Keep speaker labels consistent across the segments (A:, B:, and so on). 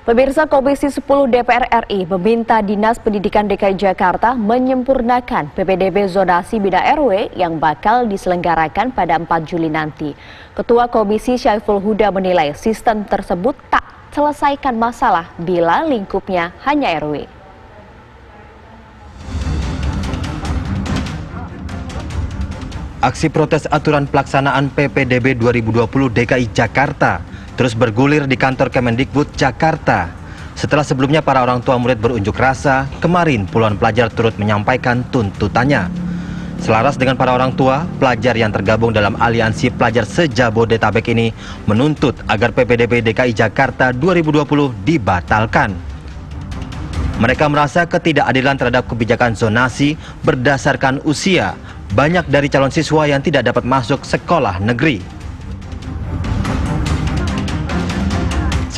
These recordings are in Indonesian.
A: Pemirsa, Komisi 10 DPR RI meminta Dinas Pendidikan DKI Jakarta menyempurnakan PPDB zonasi bina RW yang bakal diselenggarakan pada 4 Juli nanti. Ketua Komisi Syaiful Huda menilai sistem tersebut tak selesaikan masalah bila lingkupnya hanya RW.
B: Aksi protes aturan pelaksanaan PPDB 2020 DKI Jakarta terus bergulir di kantor Kemendikbud Jakarta. Setelah sebelumnya para orang tua murid berunjuk rasa, kemarin puluhan pelajar turut menyampaikan tuntutannya. Selaras dengan para orang tua, pelajar yang tergabung dalam aliansi pelajar se-Jabodetabek ini menuntut agar PPDB DKI Jakarta 2020 dibatalkan. Mereka merasa ketidakadilan terhadap kebijakan zonasi berdasarkan usia. Banyak dari calon siswa yang tidak dapat masuk sekolah negeri.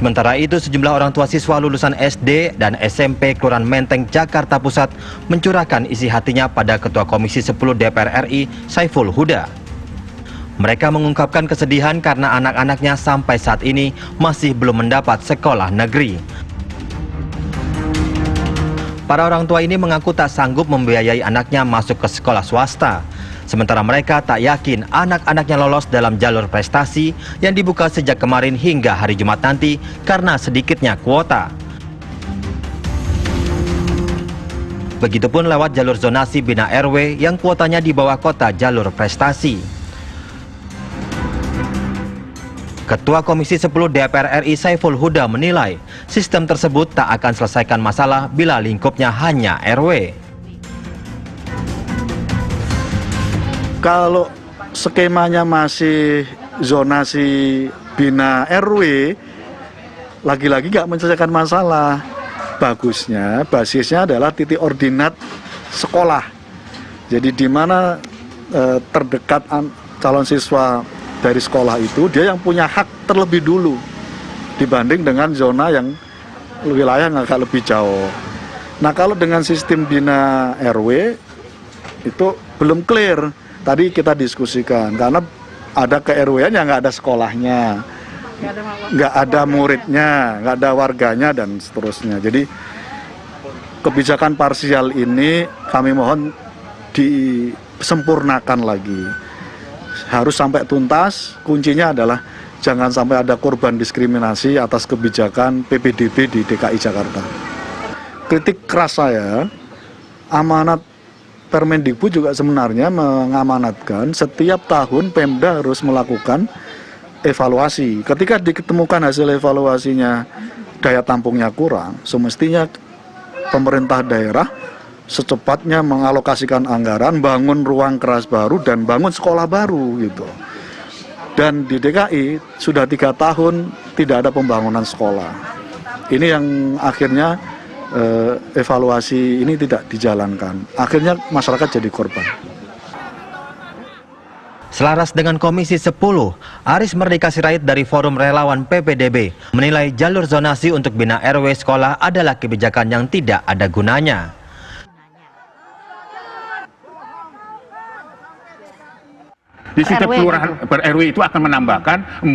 B: Sementara itu, sejumlah orang tua siswa lulusan SD dan SMP Kelurahan Menteng, Jakarta Pusat mencurahkan isi hatinya pada Ketua Komisi 10 DPR RI, Syaiful Huda. Mereka mengungkapkan kesedihan karena anak-anaknya sampai saat ini masih belum mendapat sekolah negeri. Para orang tua ini mengaku tak sanggup membiayai anaknya masuk ke sekolah swasta. Sementara mereka tak yakin anak-anaknya lolos dalam jalur prestasi yang dibuka sejak kemarin hingga hari Jumat nanti karena sedikitnya kuota. Begitupun lewat jalur zonasi bina RW yang kuotanya di bawah kota jalur prestasi. Ketua Komisi 10 DPR RI Syaiful Huda menilai sistem tersebut tak akan selesaikan masalah bila lingkupnya hanya RW.
C: Kalau skemanya masih zonasi bina RW, lagi-lagi nggak menyelesaikan masalah. Bagusnya, basisnya adalah titik ordinat sekolah. Jadi di mana terdekat calon siswa dari sekolah itu, dia yang punya hak terlebih dulu dibanding dengan zona yang wilayah yang agak lebih jauh. Nah, kalau dengan sistem bina RW itu belum clear. Tadi kita diskusikan karena ada ke RW-an yang nggak ada sekolahnya, nggak ada muridnya, nggak ada warganya dan seterusnya. Jadi kebijakan parsial ini kami mohon disempurnakan lagi. Harus sampai tuntas. Kuncinya adalah jangan sampai ada korban diskriminasi atas kebijakan PPDB di DKI Jakarta. Kritik keras saya, amanat Permendikbud juga sebenarnya mengamanatkan setiap tahun Pemda harus melakukan evaluasi. Ketika ditemukan hasil evaluasinya daya tampungnya kurang, semestinya pemerintah daerah secepatnya mengalokasikan anggaran, bangun ruang kelas baru dan bangun sekolah baru gitu. Dan di DKI sudah 3 tahun tidak ada pembangunan sekolah. Ini yang akhirnya evaluasi ini tidak dijalankan. Akhirnya masyarakat jadi korban.
B: Selaras dengan Komisi 10, Aris Merdeka Sirait dari Forum Relawan PPDB menilai jalur zonasi untuk bina RW sekolah adalah kebijakan yang tidak ada gunanya.
D: Di setiap kelurahan per RW itu akan menambahkan 1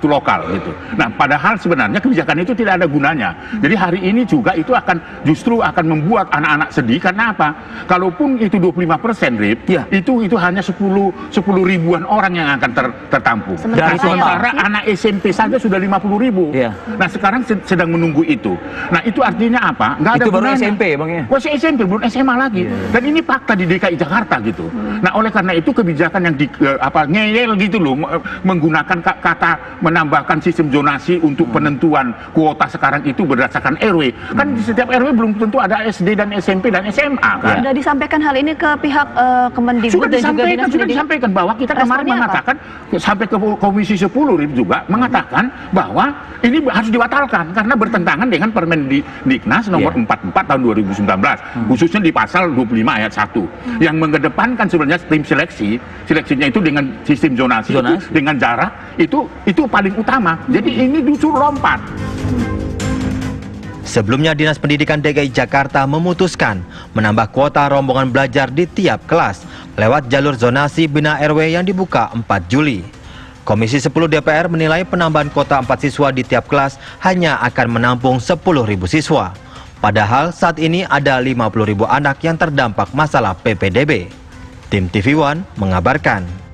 D: lokal gitu. Nah, padahal sebenarnya kebijakan itu tidak ada gunanya. Jadi hari ini juga itu justru akan membuat anak-anak sedih karena apa? Kalaupun itu 25%, Rip, ya, itu hanya 10 ribuan orang yang akan tertampung. Sementara anak SMP saja sudah 50.000. Ya. Nah, sekarang sedang menunggu itu. Nah, itu artinya apa? Nggak ada
E: itu baru
D: gunanya.
E: SMP, Bang ya.
D: Masih SMP, belum SMA lagi. Dan ini fakta di DKI Jakarta gitu. Nah, oleh karena itu kebijakan yang ngeyel gitu loh, menggunakan kata menambahkan sistem zonasi untuk penentuan kuota sekarang itu berdasarkan RW. Kan di setiap RW belum tentu ada SD dan SMP dan SMA kan.
A: Sudah disampaikan hal ini ke pihak Kemendikbud dan juga Dinas Pendidikan.
D: Sudah disampaikan bahwa kita kemarin mengatakan sampai ke Komisi 10 juga mengatakan bahwa ini harus dibatalkan karena bertentangan dengan Permendiknas nomor 44 tahun 2019, khususnya di pasal 25 ayat 1 yang mengedepankan sebenarnya tim seleksinya itu dengan sistem zonasi. Itu, dengan jarak itu paling utama. Jadi ini justru lompat.
B: Sebelumnya Dinas Pendidikan DKI Jakarta memutuskan menambah kuota rombongan belajar di tiap kelas lewat jalur zonasi bina RW yang dibuka 4 Juli. Komisi 10 DPR menilai penambahan kuota 4 siswa di tiap kelas hanya akan menampung 10.000 siswa. Padahal saat ini ada 50.000 anak yang terdampak masalah PPDB. Tim TV One mengabarkan.